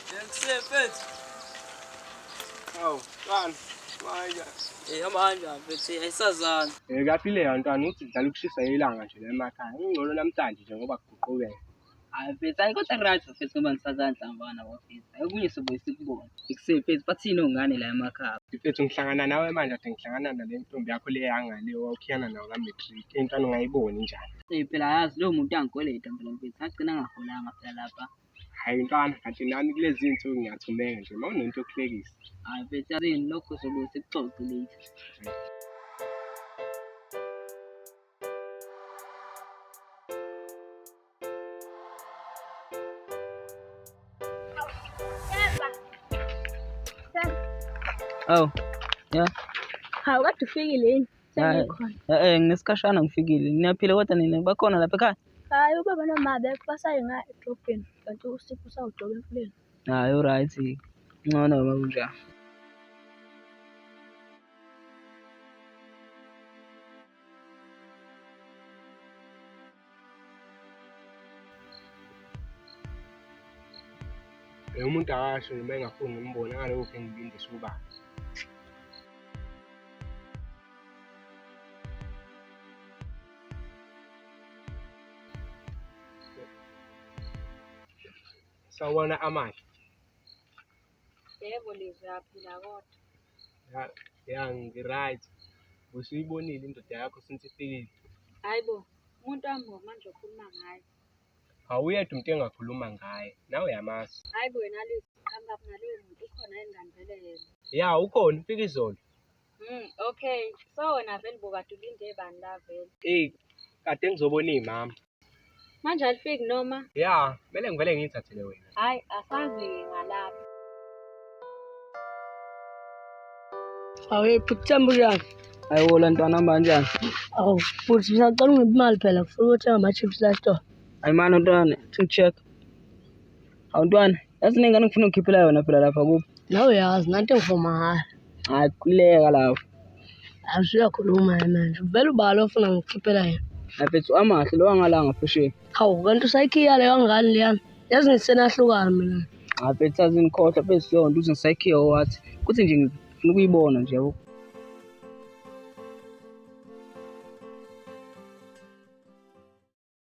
Ngisemfethu. Hawu, ntwana. Manje. Hamba kanjani mfethu? Ayisazana. Kaphile ntwana uthi dlala ukushisa ilanga nje la emakhaya. Ingcono namhlanje nje ngoba kuguqukela. Hayi mfethu, hayi kodwa right mfethu ngoba ngisazanhlambana bafethu. Akunye sobe sikubona. Ikusefethu bathini ongane la emakhaya? Mfethu ngihlangana nawe manje ade ngihlangana nale ntombi yakho le yanga le owawukhiyana nawo ka-matric. Intwana ungayiboni njani? Phela yazi lowo muntu angikweleta phela mfethu. Ngagcina ngaholanga phela lapha. Hayi ntwana, kanti nami kulezi iy'nsuku ngiyathumeka nje. Uma unento yokuhlekisa. Hayi mfethu, yazini lokho sobe sikuxoxe later. Oh, yeah. Hawu kade ufikile yini? Sengikhona. Nginesikhashana ngifikile. Niyaphila kodwa nina bakhona lapha ekhaya? Hayi ubaba noma basaye edrobheni kanti uSipho usawugcoba emfuleni. Hayi alright. Ngcono uma kunjalo. Umuntu akasho noma engafuni ngimbone ngalokho engilindisa ubaba. Sawubona amandla. Yebo lizaphila kodwa. Ya ngi-right. Usuyibonile indoda yakho since ifikile. Hayibo, umuntu wami manje ukhuluma ngaye. Awuyedwa umuntu engakhuluma ngaye. Nawe uyamazi. Hayibo wena liqhamuka ngaloyo muntu ukhona yini ngani vele yena? Ya ukhona ufika izolo. Okay. So wena vele bokade ulinde bani la vele? Kade ngizobona imama. Manje alifiki noma? Ya, kumele ngivele ngiyithathele wena. Hayi, asazi ngalapha. Hawe phithamba njani? Ayiwola ntwana kanjani? Awu, futhi ngisacela ungiphe imali phela ngifuna ukuthenga ama-chips la store. Hayi mani ntwana, check. Hawu ntwana, yazi nengane ngifuna ukukhiphela yona phela lapha kuphi. Nawe yazi nanto engifoma ngayo. Hayi kuleka lapho. Awusuyakhuluma manje. Vele ubalo ofuna ngikhiphela yena. Hayi mfethu amahle lo wangalanga phesheya. Hawu, kanti usayikhiya leyo ngane leyana. Yazi ngisenahlukana mina. Hayi mfethu azingikhohlwa phezulu yonto uze ngisayikhiya wathi. Kuthi nje ngifuna ukuyibona nje.